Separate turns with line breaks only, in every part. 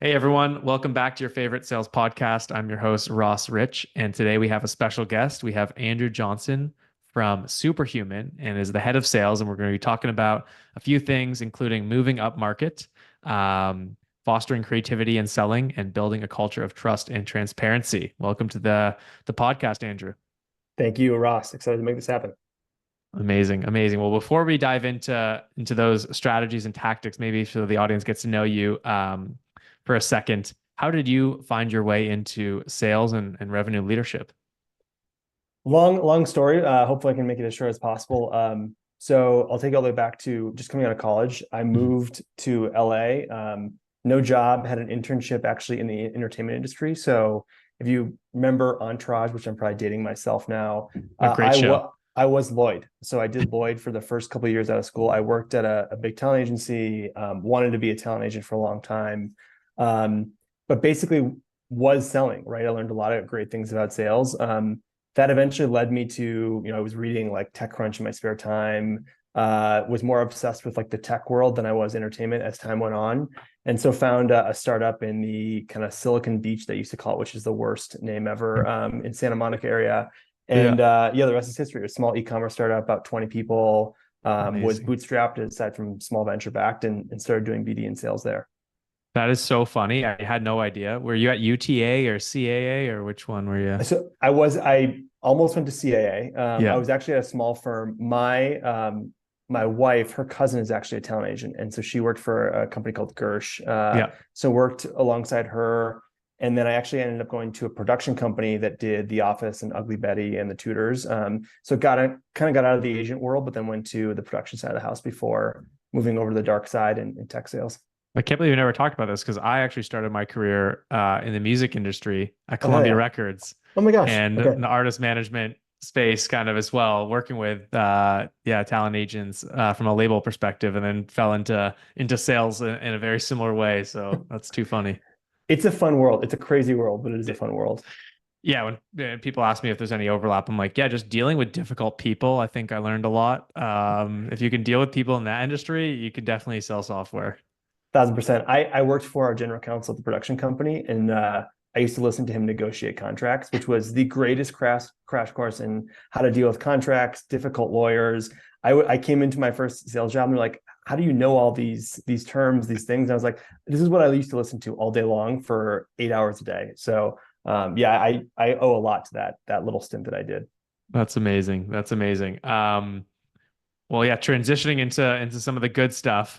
Hey everyone, welcome back to your favorite sales podcast. I'm your host, Ross Rich, and today we have a special guest. We have Andrew Johnston from Superhuman and is the head of sales. And we're going to be talking about a few things, including moving up market, fostering creativity and selling, and building a culture of trust and transparency. Welcome to the podcast, Andrew.
Thank you, Ross. Excited to make this happen.
Amazing, amazing. Well, before we dive into those strategies and tactics, maybe so the audience gets to know you for a second, how did you find your way into sales and revenue leadership?
Long story. Hopefully, I can make it as short as possible. So I'll take it all the way back to just coming out of college. I
Mhm.
moved to LA. No job, had an internship actually in the entertainment industry. So if you remember Entourage, which I'm probably dating myself now,
A great show.
I was Lloyd. So I did Lloyd for the first couple of years out of school. I worked at a big talent agency. Wanted to be a talent agent for a long time, um, but basically was selling. Right, I learned a lot of great things about sales. That eventually led me to, I was reading like TechCrunch in my spare time, was more obsessed with like the tech world than I was entertainment as time went on. And so found a startup in the kind of Silicon Beach, they used to call it, which is the worst name ever, in Santa Monica area.
Yeah,
And yeah, the rest is history. A small e-commerce startup, about 20 people, was
amazing.
bootstrapped aside from small venture backed and started doing BD and sales there.
That is so funny. I had no idea. Were you at UTA or CAA or which one were you?
So I almost went to CAA. I
Yeah,
was actually at a small firm. My wife, her cousin is actually a talent agent, and so she worked for a company called Gersh.
yeah.
So worked alongside her, and then I actually ended up going to a production company that did The Office and Ugly Betty and The Tudors. So got out of the agent world, but then went to the production side of the house before moving over to the dark side and tech sales.
I can't believe we never talked about this because I actually started my career in the music industry at
Oh hell
Columbia
yeah!
Records
Oh my gosh.
and
Okay.
the artist management space kind of as well, working with yeah, talent agents from a label perspective, and then fell into sales in a very similar way. So that's too funny.
It's a fun world. It's a crazy world, but it is a
It-
fun world.
yeah, when people ask me if there's any overlap, I'm like, yeah, just dealing with difficult people. I think I learned a lot. If you can deal with people in that industry, you can definitely sell software.
1,000%. I worked for our general counsel at the production company, and I used to listen to him negotiate contracts, which was the greatest crash course in how to deal with contracts, difficult lawyers. I came into my first sales job, and they're like, "How do you know all these terms, these things?" And I was like, "This is what I used to listen to all day long for 8 hours a day." So yeah, I owe a lot to that little stint that I did.
That's amazing. That's amazing. Well, yeah, transitioning into some of the good stuff.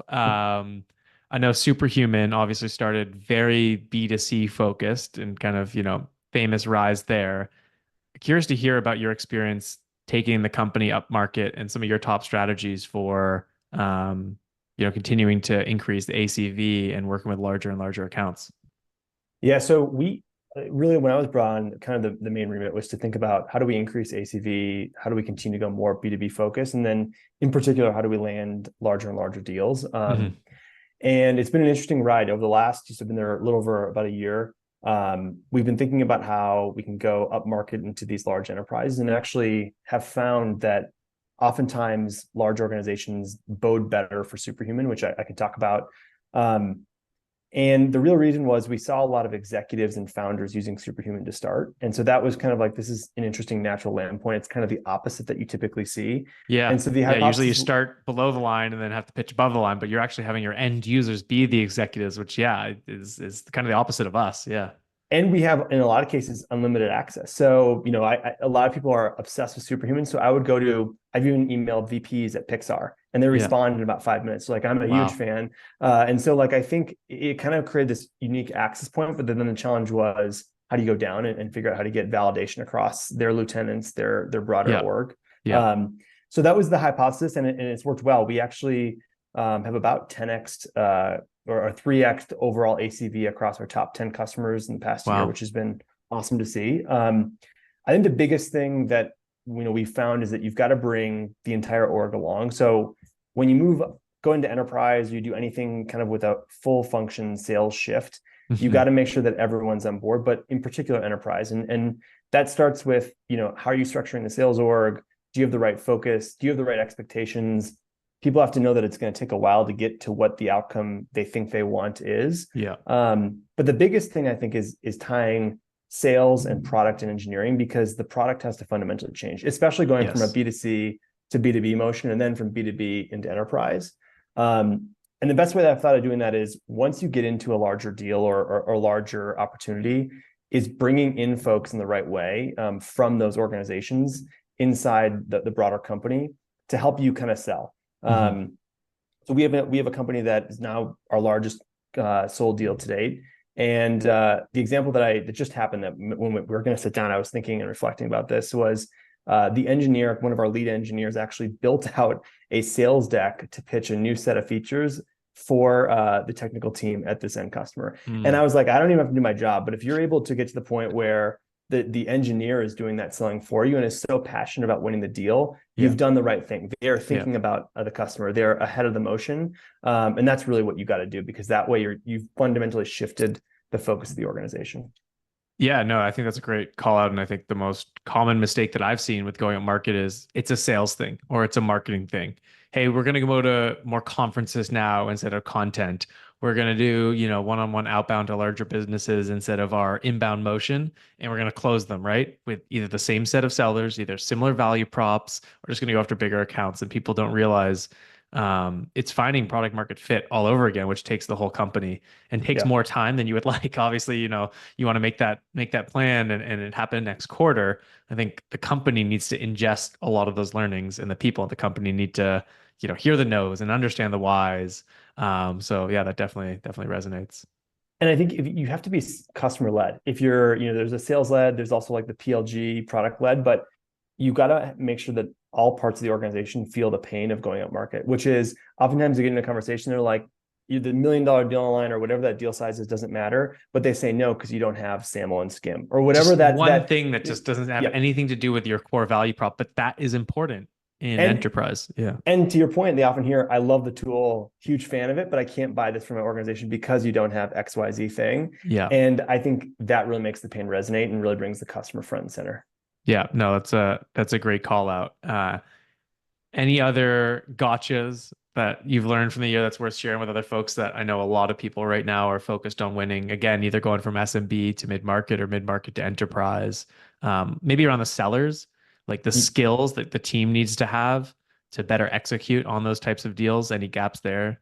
I know Superhuman obviously started very B2C focused and kind of, famous rise there. Curious to hear about your experience taking the company up market and some of your top strategies for continuing to increase the ACV and working with larger and larger accounts.
Yeah, so we really, when I was brought on, kind of the main remit was to think about how do we increase ACV, how do we continue to go more B2B focus, and then in particular, how do we land larger and larger deals?
Hmm.
And it's been an interesting ride over the last, just I've been there a little over about a year. We've been thinking about how we can go up market into these large enterprises and actually have found that oftentimes large organizations bode better for Superhuman, which I can talk about. Um, and the real reason was we saw a lot of executives and founders using Superhuman to start. And so that was kind of like, this is an interesting natural land point. It's kind of the opposite that you typically see.
Yeah.
And so the
Yeah. Usually you
hypothesis,
start below the line and then have to pitch above the line, but you're actually having your end users be the executives, which yeah, is kind of the opposite of us. Yeah.
and we have in a lot of cases unlimited access. So, a lot of people are obsessed with Superhuman. So I've even emailed VPs at Pixar and they
Yeah.
respond in about 5 minutes. So like, I'm a huge
Wow.
fan. And so like, I think it kind of created this unique access point, but then the challenge was, how do you go down and figure out how to get validation across their lieutenants, their broader
Yeah.
org?
Yeah.
Um, so that was the hypothesis, and it's worked well. We actually have about 10x or 3x overall ACV across our top 10 customers in the past year,
Wow.
which has been awesome to see. I think the biggest thing that we found is that you've got to bring the entire org along. So when you go into enterprise, you do anything kind of with a full function sales shift, you got
Hmm.
to make sure that everyone's on board, but in particular enterprise. And that starts with, how are you structuring the sales org? Do you have the right focus? Do you have the right expectations? people have to know that it's going to take a while to get to what the outcome they think they want is.
Yeah.
But the biggest thing I think is tying sales and product and engineering, because the product has to fundamentally change, especially going from a
Yes.
B2C to B2B motion and then from B2B into enterprise. And the best way that I've thought of doing that is once you get into a larger deal or larger opportunity, is bringing in folks in the right way from those organizations inside the broader company to help you kind of sell.
Hmm.
So we have a company that is now our largest sold deal to date. And the example that just happened, that when we were going to sit down, I was thinking and reflecting about this, was the engineer, one of our lead engineers, actually built out a sales deck to pitch a new set of features for the technical team at this end customer. And
Mm.
I was like, I don't even have to do my job, but if you're able to get to the point where the engineer is doing that selling for you and is so passionate about winning the deal,
Yeah.
you've done the right thing. They're
Yeah.
thinking about the customer. They're ahead of the motion. And that's really what you got to do, because that way you've fundamentally shifted the focus of the organization.
Yeah, no, I think that's a great call out. And I think the most common mistake that I've seen with going up market is it's a sales thing or it's a marketing thing. Hey, we're going to go to more conferences now instead of content. We're going to do, one-on-one outbound to larger businesses instead of our inbound motion. And we're going to close them, right? With either the same set of sellers, either similar value props, or just going to go after bigger accounts. And people don't realize it's finding product market fit all over again, which takes the whole company and takes
Yeah.
more time than you would like. Obviously, you want to make that plan and it happen next quarter. I think the company needs to ingest a lot of those learnings, and the people at the company need to, hear the no's and understand the whys. So yeah, that definitely resonates.
And I think if you have to be customer led. If you're, there's a sales led, there's also like the PLG product led, but you got to make sure that all parts of the organization feel the pain of going up market, which is oftentimes you get in a conversation, they're like, you the $1 million deal online or whatever that deal size is doesn't matter, but they say no because you don't have SAML and Skim or whatever
Just
that
one
that
thing that just doesn't have
yeah.
anything to do with your core value prop, but that is important in
And
enterprise. Yeah.
And to your point, they often hear, I love the tool, huge fan of it, but I can't buy this from an organization because you don't have XYZ thing.
Yeah.
And I think that really makes the pain resonate and really brings the customer front and center.
Yeah. No, that's a great call out. Any other gotchas that you've learned from the year that's worth sharing with other folks? That I know a lot of people right now are focused on winning, again, either going from SMB to mid-market or mid-market to enterprise. Maybe around the sellers, like the skills that the team needs to have to better execute on those types of deals. Any gaps there?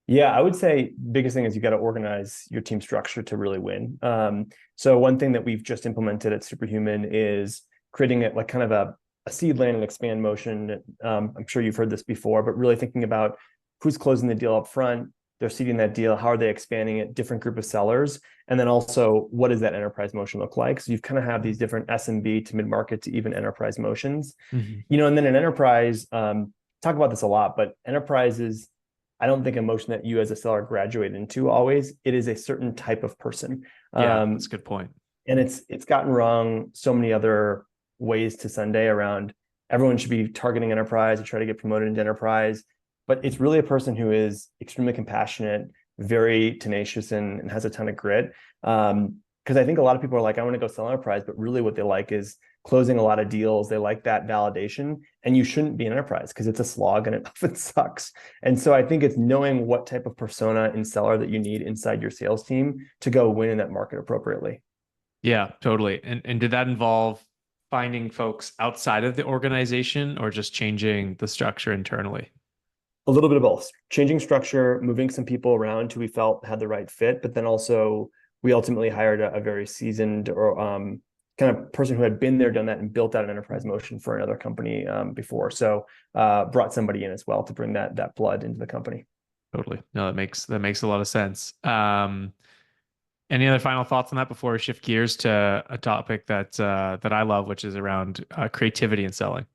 Yeah, I would say biggest thing is you got to organize your team structure to really win. So one thing that we've just implemented at Superhuman is creating it like kind of a seed, land, and expand motion. I'm sure you've heard this before, but really thinking about who's closing the deal up front, they're seeding that deal, how are they expanding it, different group of sellers, and then also what does that enterprise motion look like? So you've kind of have these different SMB to mid-market to even enterprise motions.
Mhm.
And then an enterprise, talk about this a lot, but enterprises, I don't think a motion that you as a seller graduate into always. It is a certain type of person.
Yeah, that's a good point.
And it's gotten wrong so many other ways to Sunday around everyone should be targeting enterprise and try to get promoted into enterprise. But it's really a person who is extremely compassionate, very tenacious, and has a ton of grit. Because I think a lot of people are like, I want to go sell enterprise, but really what they like is closing a lot of deals. They like that validation, and you shouldn't be an enterprise because it's a slog and it often sucks. And so I think it's knowing what type of persona and seller that you need inside your sales team to go win in that market appropriately.
Yeah, totally. And did that involve finding folks outside of the organization or just changing the structure internally?
A little bit of both, changing structure, moving some people around who we felt had the right fit, but then also we ultimately hired a very seasoned or kind of person who had been there, done that, and built out an enterprise motion for another company before. So brought somebody in as well to bring that blood into the company.
Totally. No, that makes a lot of sense. Any other final thoughts on that before we shift gears to a topic that I love, which is around creativity and selling?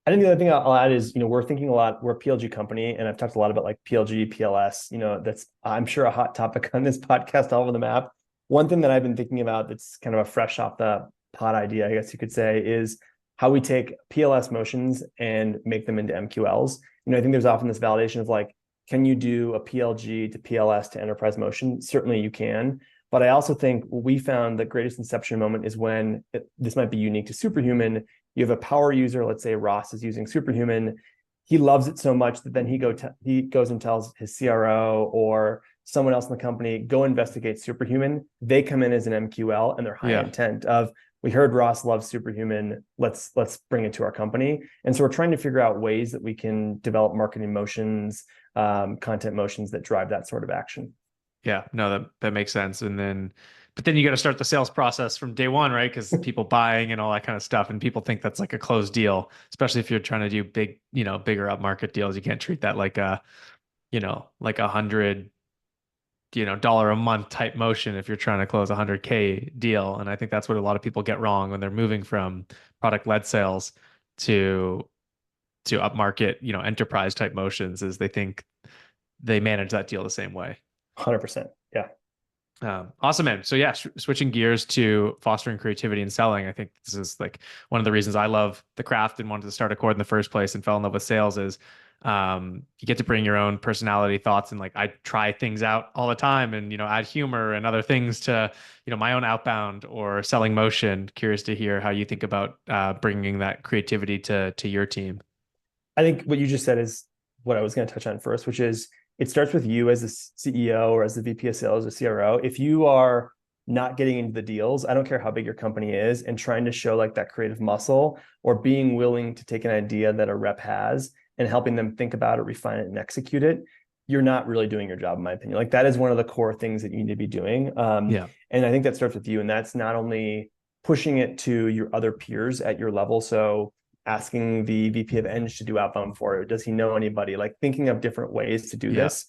I think the other thing I'll add is, we're thinking a lot, we're a PLG company, and I've talked a lot about like PLG, PLS, that's, I'm sure, a hot topic on this podcast all over the map. One thing that I've been thinking about that's kind of a fresh off the pot idea, I guess you could say, is how we take PLS motions and make them into MQLs. I think there's often this validation of like, can you do a PLG to PLS to enterprise motion? Certainly you can. But I also think what we found the greatest inception moment is this might be unique to Superhuman. You have a power user, let's say Ross is using Superhuman. he loves it so much that then he goes and tells his CRO or someone else in the company, go investigate Superhuman. They come in as an MQL and they're high
Yeah.
intent of, we heard Ross loves Superhuman. Let's bring it to our company. And so we're trying to figure out ways that we can develop marketing motions, content motions that drive that sort of action.
Yeah, no, that makes sense. But then you got to start the sales process from day one, right? Because people buying and all that kind of stuff, and people think that's like a closed deal, especially if you're trying to do big, bigger upmarket deals. You can't treat that like like $100, dollar a month type motion if you're trying to close a 100K deal. And I think that's what a lot of people get wrong when they're moving from product-led sales to upmarket, enterprise type motions, is they think they manage that deal the same way.
100%. Yeah.
Awesome, man. So yeah, switching gears to fostering creativity and selling. I think this is like one of the reasons I love the craft and wanted to start Accord in the first place and fell in love with sales is you get to bring your own personality, thoughts, and like I try things out all the time and add humor and other things to my own outbound or selling motion. Curious to hear how you think about bringing that creativity to your team.
I think what you just said is what I was going to touch on first, which is it starts with you as the CEO or as the VP of sales or CRO. If you are not getting into the deals, I don't care how big your company is, and trying to show like that creative muscle or being willing to take an idea that a rep has and helping them think about it, refine it, and execute it, you're not really doing your job, in my opinion. Like that is one of the core things that you need to be doing.
Yeah.
And I think that starts with you. And that's not only pushing it to your other peers at your level. So asking the VP of Eng to do outbound for it. Does he know anybody? Like thinking of different ways to do
Yeah.
this.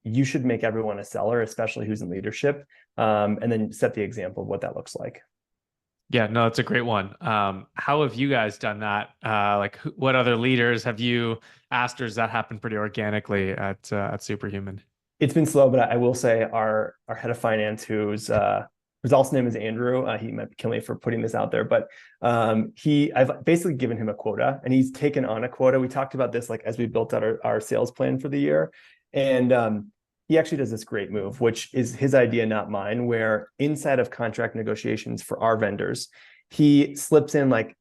You should make everyone a seller, especially who's in leadership, and then set the example of what that looks like.
Yeah, no, it's a great one. How have you guys done that? Like, what other leaders have you asked, or does that happen pretty organically at Superhuman?
It's been slow, but I will say our head of finance, whose also name is Andrew, he might kill me for putting this out there, but I've basically given him a quota, and he's taken on a quota. We talked about this like as we built out our sales plan for the year, and he actually does this great move, which is his idea, not mine, where inside of contract negotiations for our vendors, he slips in like,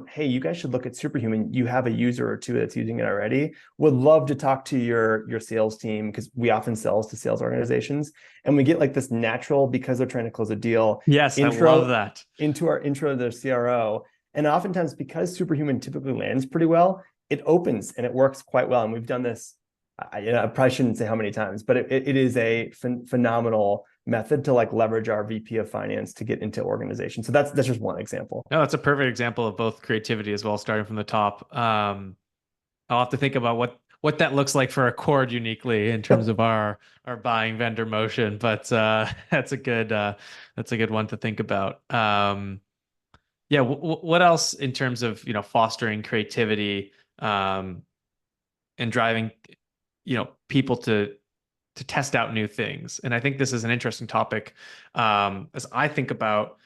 hey, you guys should look at Superhuman. You have a user or two that's using it already. Would love to talk to your sales team, because we often sell to sales organizations, and we get like this natural, because they're trying to close a deal.
Yes, I love that.
Into our intro to their CRO. And oftentimes, because Superhuman typically lands pretty well, it opens and it works quite well. And we've done this, I probably shouldn't say how many times, but it is a phenomenal method to like leverage our VP of finance to get into organizations. So that's just one example.
No, that's a perfect example of both creativity as well, starting from the top. I'll have to think about what that looks like for Accord uniquely in terms of our buying vendor motion, but that's a good one to think about. Yeah, what else in terms of fostering creativity and driving people to test out new things? And I think this is an interesting topic as I think about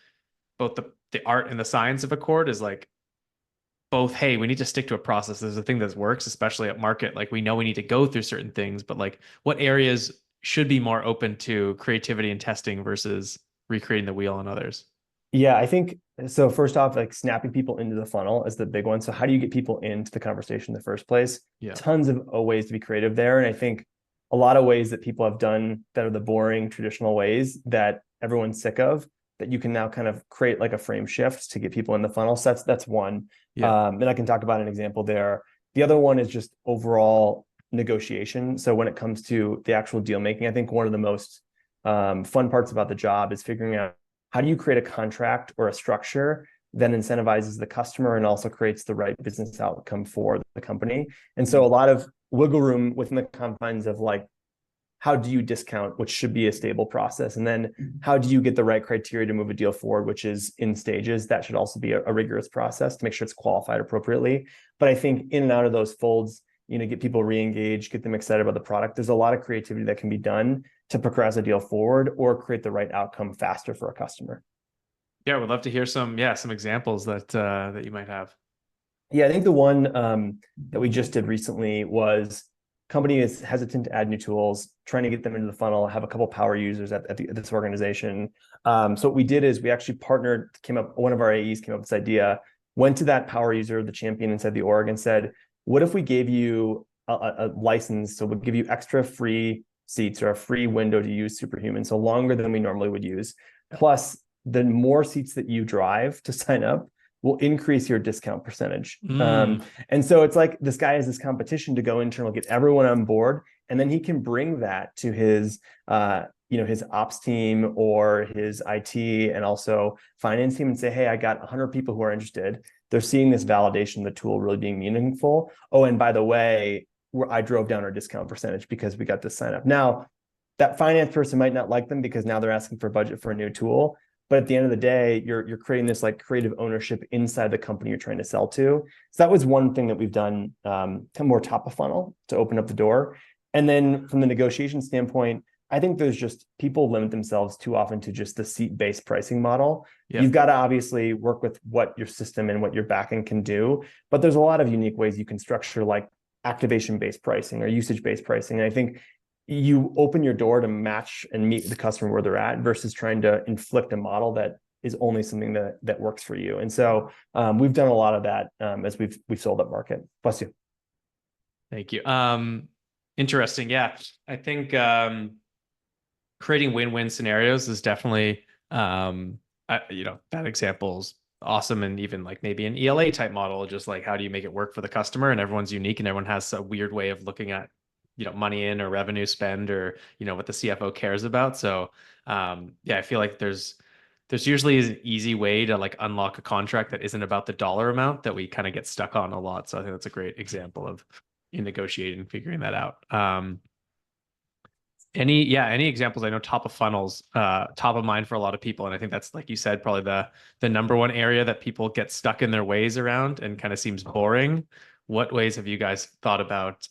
both the art and the science of Accord is like both, hey, we need to stick to a process. There's a thing that works, especially at market. Like we know we need to go through certain things, but like what areas should be more open to creativity and testing versus recreating the wheel on others?
Yeah, I think so. First off, like snapping people into the funnel is the big one. So how do you get people into the conversation in the first place?
Yeah.
Tons of ways to be creative there. And I think a lot of ways that people have done that are the boring traditional ways that everyone's sick of, that you can now kind of create like a frame shift to get people in the funnel. So that's one.
Yeah.
And I can talk about an example there. The other one is just overall negotiation. So when it comes to the actual deal making, I think one of the most fun parts about the job is figuring out how do you create a contract or a structure that incentivizes the customer and also creates the right business outcome for the company. And so a lot of wiggle room within the confines of like, how do you discount, which should be a stable process? And then how do you get the right criteria to move a deal forward, which is in stages? That should also be a rigorous process to make sure it's qualified appropriately. But I think in and out of those folds, get people re-engaged, get them excited about the product. There's a lot of creativity that can be done to progress a deal forward or create the right outcome faster for a customer.
Yeah, we'd love to hear some examples that you might have.
Yeah, I think the one that we just did recently was company is hesitant to add new tools, trying to get them into the funnel, have a couple power users at this organization. So what we did is we actually partnered, one of our AEs came up with this idea, went to that power user, the champion inside the org, and said, what if we gave you a license? So we'll give you extra free seats or a free window to use Superhuman, so longer than we normally would use. Plus, the more seats that you drive to sign up will increase your discount percentage.
Mm.
And so it's like this guy has this competition to go internal, get everyone on board, and then he can bring that to his his ops team or his IT and also finance team and say, hey, I got 100 people who are interested. They're seeing this validation of the tool really being meaningful. Oh, and by the way, I drove down our discount percentage because we got this sign up. Now, that finance person might not like them because now they're asking for budget for a new tool. But at the end of the day, you're creating this like creative ownership inside the company you're trying to sell to. So that was one thing that we've done, kind of more top of funnel to open up the door. And then from the negotiation standpoint, I think there's just people limit themselves too often to just the seat-based pricing model.
Yeah.
You've got to obviously work with what your system and what your backend can do, but there's a lot of unique ways you can structure like activation-based pricing or usage-based pricing. And I think you open your door to match and meet the customer where they're at versus trying to inflict a model that is only something that works for you. And so we've done a lot of that as we've sold up market. Bless you.
Thank you. Interesting. Yeah, I think creating win-win scenarios is definitely that example's awesome. And even like maybe an ELA type model, just like how do you make it work for the customer, and everyone's unique and everyone has a weird way of looking at money in or revenue spend or what the CFO cares about. So yeah, I feel like there's usually an easy way to like unlock a contract that isn't about the dollar amount that we kind of get stuck on a lot. So I think that's a great example of in negotiating, figuring that out. Any examples? I know top of funnels, top of mind for a lot of people. And I think that's, like you said, probably the number one area that people get stuck in their ways around and kind of seems boring. What ways have you guys thought about,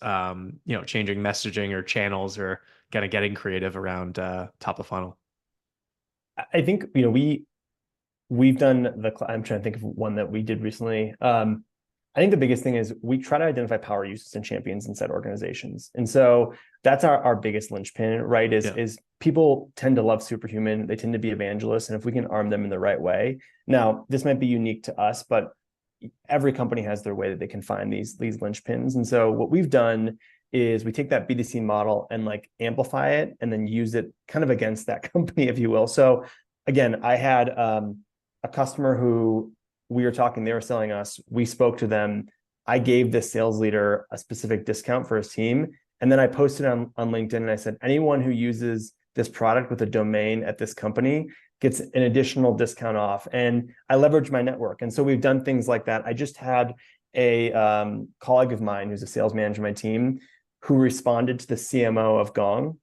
changing messaging or channels or kind of getting creative around top of funnel?
I think, we've done I'm trying to think of one that we did recently. I think the biggest thing is we try to identify power users and champions inside organizations. And so that's our biggest linchpin, right? Is people tend to love Superhuman. They tend to be evangelists. And if we can arm them in the right way, now this might be unique to us, but every company has their way that they can find these linchpins. And so what we've done is we take that B2C model and like amplify it and then use it kind of against that company, if you will. So again, I had a customer who we were talking, they were selling us, we spoke to them. I gave this sales leader a specific discount for his team. And then I posted on LinkedIn and I said, anyone who uses this product with a domain at this company gets an additional discount off. And I leverage my network. And so we've done things like that. I just had a colleague of mine who's a sales manager on my team who responded to the CMO of Gong.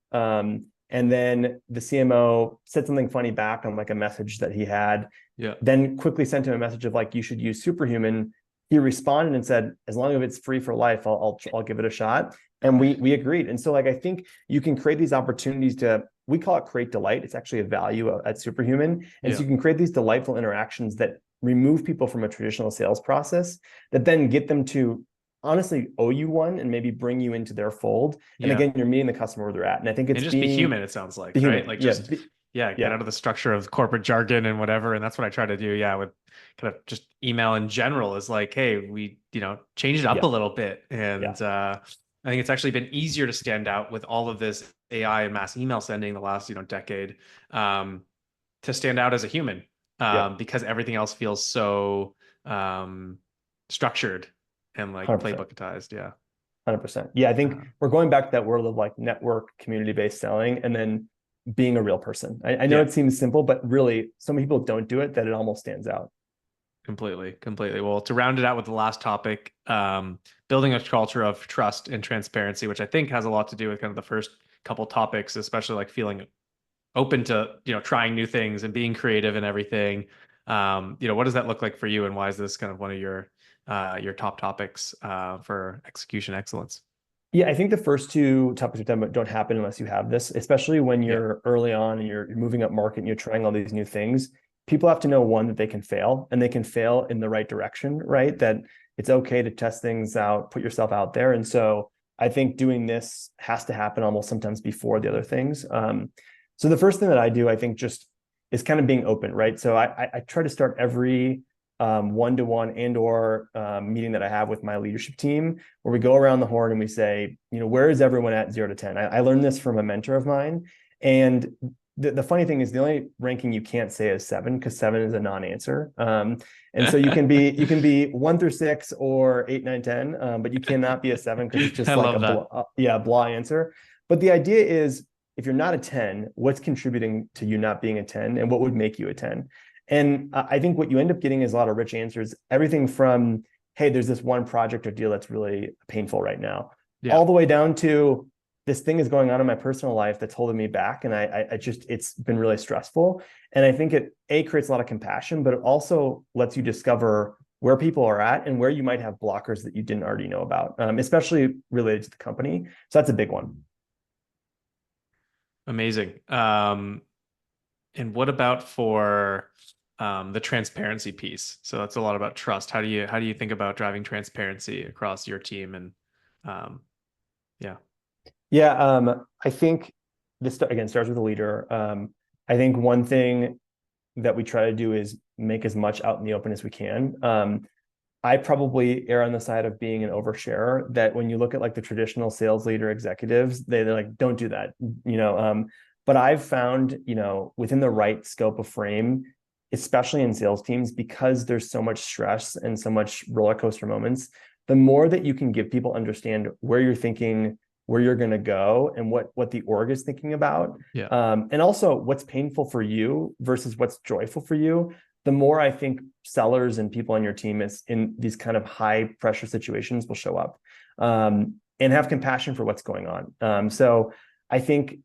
And then the CMO said something funny back on like a message that he had.
Yeah.
Then quickly sent him a message of like, you should use Superhuman. He responded and said, as long as it's free for life, I'll give it a shot. And we agreed. And so like, I think you can create these opportunities we call it create delight. It's actually a value at Superhuman. And so you can create these delightful interactions that remove people from a traditional sales process that then get them to honestly owe you one and maybe bring you into their fold. And again, you're meeting the customer where they're at. And I think it's
just be human, it sounds like, right? Like just get out of the structure of corporate jargon and whatever. And that's what I try to do. Yeah. With kind of just email in general is like, hey, we, change it up a little bit. And I think it's actually been easier to stand out with all of this AI and mass email sending the last, decade, to stand out as a human, because everything else feels so structured and like
100%.
playbookized. Yeah.
100%. Yeah. I think we're going back to that world of like network community-based selling and then being a real person. I know it seems simple, but really so many people don't do it that it almost stands out.
Completely. Well, to round it out with the last topic, building a culture of trust and transparency, which I think has a lot to do with kind of the first couple topics, especially like feeling open to, trying new things and being creative and everything. What does that look like for you, and why is this kind of one of your top topics for execution excellence?
Yeah, I think the first two topics we're talking about don't happen unless you have this, especially when you're early on and you're moving up market and you're trying all these new things. People have to know, one, that they can fail and they can fail in the right direction, right? That it's okay to test things out, put yourself out there. And so I think doing this has to happen almost sometimes before the other things. So the first thing that I do, I think, just is kind of being open, right? So I try to start every one-to-one and or meeting that I have with my leadership team, where we go around the horn and we say, where is everyone at 0 to 10? I learned this from a mentor of mine. And the funny thing is the only ranking you can't say is 7, because 7 is a non-answer. And so you can be 1 through 6 or 8, 9, 10, but you cannot be a 7, because it's
I
just like
love that.
blah answer. But the idea is, if you're not a 10, what's contributing to you not being a 10, and what would make you a 10? And I think what you end up getting is a lot of rich answers, everything from, hey, there's this one project or deal that's really painful right now,
Yeah.
all the way down to, this thing is going on in my personal life that's holding me back. And I just, it's been really stressful. And I think it, creates a lot of compassion, but it also lets you discover where people are at and where you might have blockers that you didn't already know about, especially related to the company. So that's a big one.
Amazing. And what about for the transparency piece? So that's a lot about trust. How do you think about driving transparency across your team? And um, yeah,
Yeah, I think this again starts with a leader. I think one thing that we try to do is make as much out in the open as we can. I probably err on the side of being an oversharer, that when you look at like the traditional sales leader executives, they're like, don't do that, but I've found, within the right scope of frame, especially in sales teams, because there's so much stress and so much roller coaster moments, the more that you can give people understand where you're thinking, where you're going to go, and what the org is thinking about,
yeah,
and also what's painful for you versus what's joyful for you, the more I think sellers and people on your team is in these kind of high pressure situations will show up, and have compassion for what's going on. So I think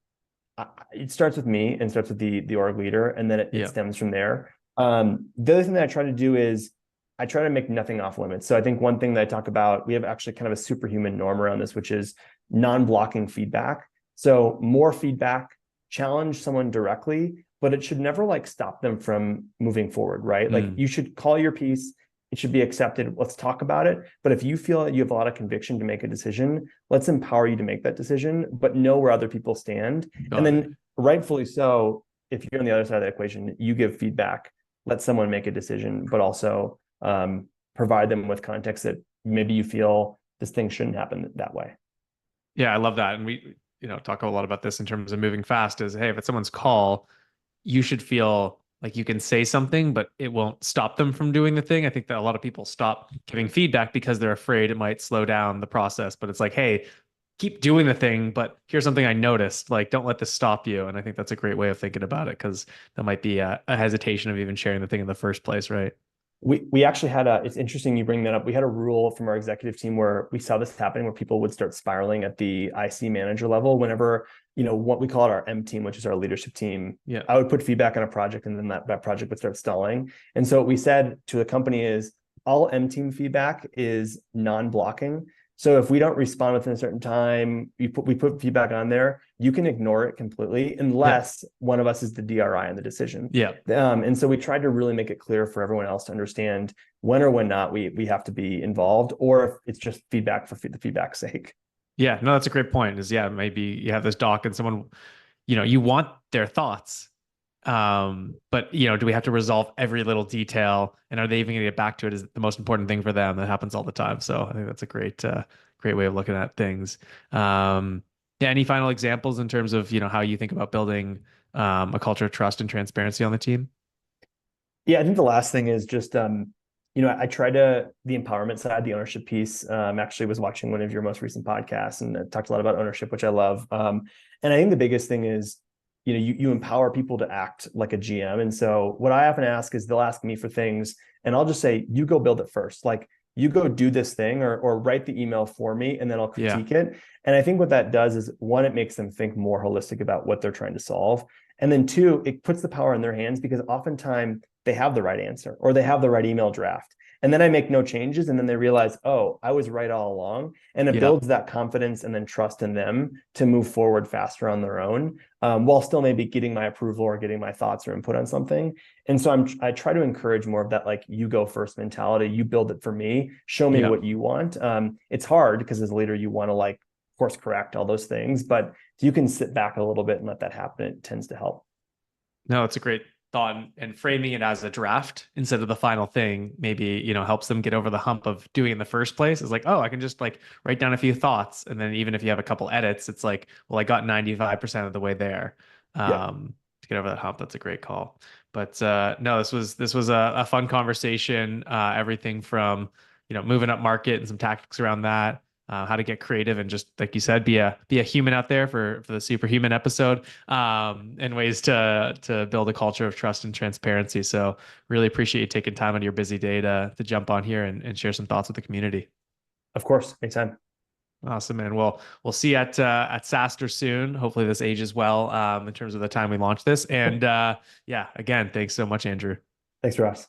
it starts with me and starts with the org leader, and then it
yeah,
stems from there. The other thing that I try to do is I try to make nothing off limits. So I think one thing that I talk about, we have actually kind of a superhuman norm around this, which is non-blocking feedback. So more feedback, challenge someone directly, but it should never like stop them from moving forward, right? Like,
mm,
you should call your piece. It should be accepted. Let's talk about it. But if you feel that you have a lot of conviction to make a decision, let's empower you to make that decision, but know where other people stand. And
got it.
then rightfully so, if you're on the other side of the equation, you give feedback, let someone make a decision, but also provide them with context that maybe you feel this thing shouldn't happen that way.
Yeah, I love that. And we, talk a lot about this in terms of moving fast is, hey, if it's someone's call, you should feel like you can say something, but it won't stop them from doing the thing. I think that a lot of people stop giving feedback because they're afraid it might slow down the process. But it's like, hey, keep doing the thing, but here's something I noticed. Like, don't let this stop you. And I think that's a great way of thinking about it, because that might be a hesitation of even sharing the thing in the first place, right?
We actually had it's interesting you bring that up. We had a rule from our executive team where we saw this happening, where people would start spiraling at the IC manager level whenever, what we call it our M team, which is our leadership team.
Yeah.
I would put feedback on a project, and then that project would start stalling. And so what we said to the company is, all M team feedback is non-blocking. So if we don't respond within a certain time, we put feedback on there, you can ignore it completely,
Yeah.
unless one of us is the DRI on the decision.
Yeah.
And so we tried to really make it clear for everyone else to understand when or when not we have to be involved, or if it's just feedback for the feedback's sake.
Yeah. No, that's a great point. Is, yeah, maybe you have this doc and someone, you want their thoughts. But do we have to resolve every little detail, and are they even going to get back to it is the most important thing for them? That happens all the time. So I think that's a great way of looking at things. Yeah, any final examples in terms of, how you think about building a culture of trust and transparency on the team?
Yeah, I think the last thing is just I try to the empowerment side, the ownership piece. Actually was watching one of your most recent podcasts, and it talked a lot about ownership, which I love. And I think the biggest thing is, you empower people to act like a GM. And so what I often ask is, they'll ask me for things, and I'll just say, you go build it first. Like, you go do this thing, or write the email for me, and then I'll
Yeah.
critique it. And I think what that does is, one, it makes them think more holistic about what they're trying to solve. And then two, it puts the power in their hands, because oftentimes they have the right answer, or they have the right email draft. And then I make no changes, and then they realize, oh, I was right all along. And it
Yeah.
builds that confidence and then trust in them to move forward faster on their own, while still maybe getting my approval or getting my thoughts or input on something. And so I try to encourage more of that, like, you go first mentality. You build it for me. Show me
Yeah.
what you want. It's hard, because as a leader, you want to like course correct all those things, but if you can sit back a little bit and let that happen, it tends to help.
No, it's a great thought and framing it as a draft instead of the final thing maybe, helps them get over the hump of doing it in the first place. It's like, oh, I can just like write down a few thoughts. And then even if you have a couple edits, it's like, well, I got 95% of the way there.
Yeah,
To get over that hump. That's a great call. But no, this was a fun conversation. Everything from, moving up market and some tactics around that, how to get creative and just like you said, be a human out there for the superhuman episode, and ways to build a culture of trust and transparency. So really appreciate you taking time out of your busy day to jump on here and share some thoughts with the community.
of course, anytime.
Awesome, man. Well, we'll see you at SaaStr soon. Hopefully this ages well, in terms of the time we launch this. And yeah, again, thanks so much, Andrew.
Thanks, Ross.